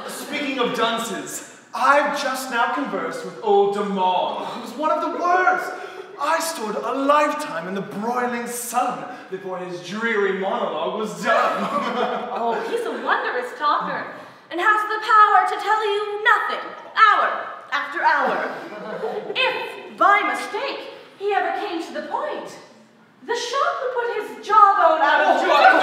Speaking of dunces, I've just now conversed with old Damon, who's one of the worst. I stood a lifetime in the broiling sun before his dreary monologue was done. Oh, he's a wondrous talker, and has the power to tell you nothing, hour after hour. If, by mistake, he ever came to the point, the shock would put his jawbone out of joint.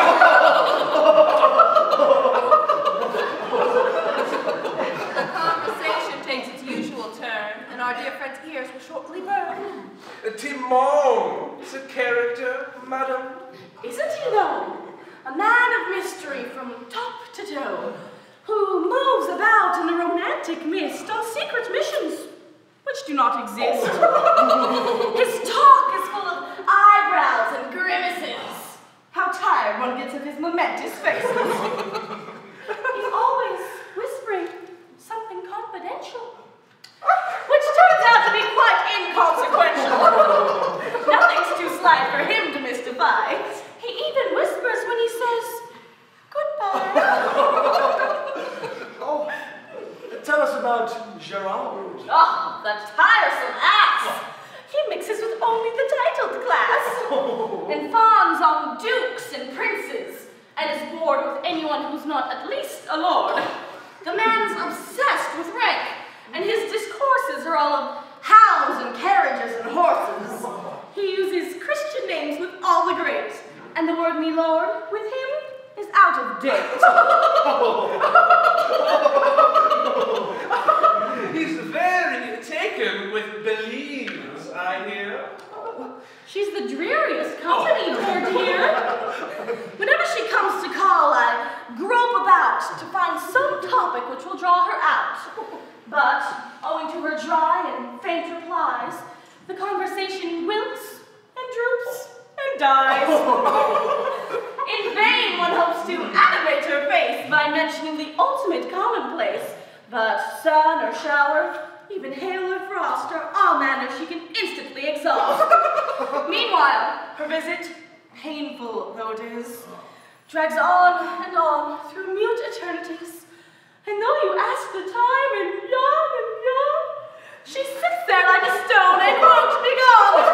The conversation takes its usual turn, and our dear friend's ears will shortly burn. Timon is a character, madam. Isn't he, though? A man of mystery from top to toe, who moves about in the romantic mist on secret missions, which do not exist. His talk is full of eyebrows and grimaces. How tired one gets of his momentous faces. He's always whispering something confidential, which turns out to be quite inconsequential. Nothing's too slight for him to mystify. He even whispers when he says, goodbye. Oh, tell us about Gerard. Oh, that tiresome ass! He mixes with only the titled class, and fawns on dukes and princes, and is bored with anyone who's not at least a lord. The man's obsessed with rank, and his discourses are all of hounds and carriages and horses. He uses Christian names with all the great, and the word "me lord" with him is out of date. He's very taken with Belize, I hear. She's the dreariest company, poor dear. Whenever she comes to call, I grope about to find some topic which will draw her out. But, owing to her dry and faint replies, the conversation wilts and droops and dies. In vain one hopes to animate her face by mentioning the ultimate commonplace, but sun or shower, even hail or frost are all manners she can instantly exhaust. Meanwhile, her visit, painful though it is, drags on and on through mute eternities. And though you ask the time and yawn, she sits there like a stone and won't be gone.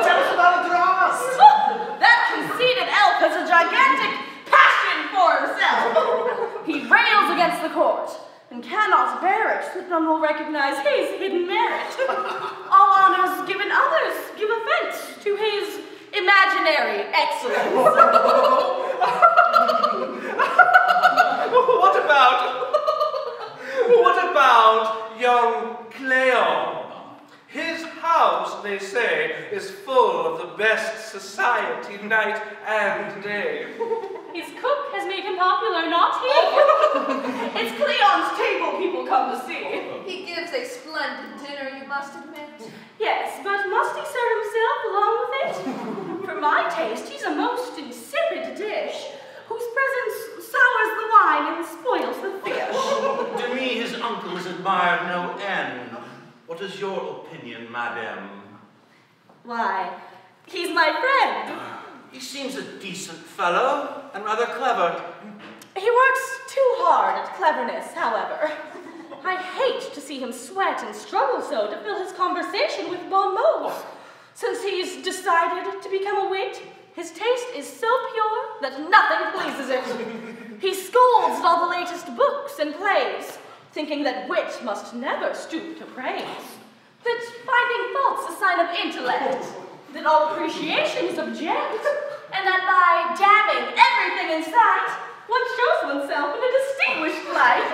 Tell us about Adras. That conceited elf has a gigantic passion for himself. He rails against the court and cannot bear it that none will recognize his hidden merit. All honors given others give offense to his imaginary excellence. What about young Cleon? His house, they say, is full of the best society night and day. His cook has made him popular, not he. It's Cleon's table people come to see. He gives a splendid dinner, you must admit. Yes, but must he serve himself along with it? For my taste, he's a most insipid dish, whose presence sours the wine and spoils the fish. To me, his uncle is admired no end. What is your opinion, madame? Why, he's my friend. He seems a decent fellow and rather clever. He works too hard at cleverness, however. I hate to see him sweat and struggle so to fill his conversation with bon mots. Since he's decided to become a wit, his taste is so pure that nothing pleases it. He scolds at all the latest books and plays, thinking that wit must never stoop to praise, that finding fault's a sign of intellect, that all appreciation is object, and that by damning everything in sight, one shows oneself in a distinguished light.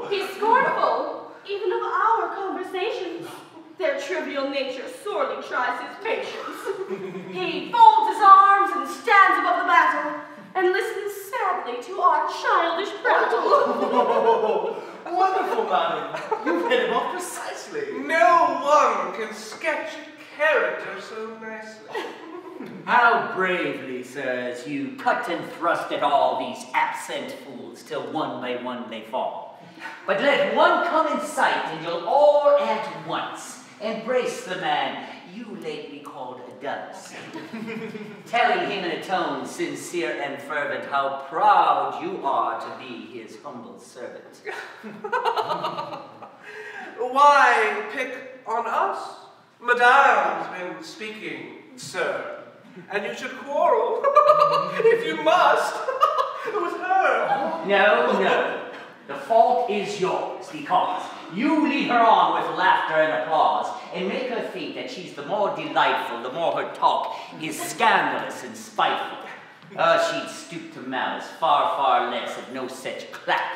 He's scornful, even of our conversations. Their trivial nature sorely tries his patience. He folds his arms and stands above the battle, and listens sadly to our childish prattle. Wonderful, madam. You've hit him off precisely. No one can sketch a character so nicely. How bravely, sirs, you cut and thrust at all these absent fools, till one by one they fall. But let one come in sight, and you'll all at once embrace the man you lately called a does, telling him in a tone sincere and fervent how proud you are to be his humble servant. Why pick on us? Madame's been speaking, sir, and you should quarrel, if you must, with her. No. The fault is yours, because you lead her on with laughter and applause, and make her think that she's the more delightful, the more her talk is scandalous and spiteful. She'd stoop to malice, far, far less, if no such clack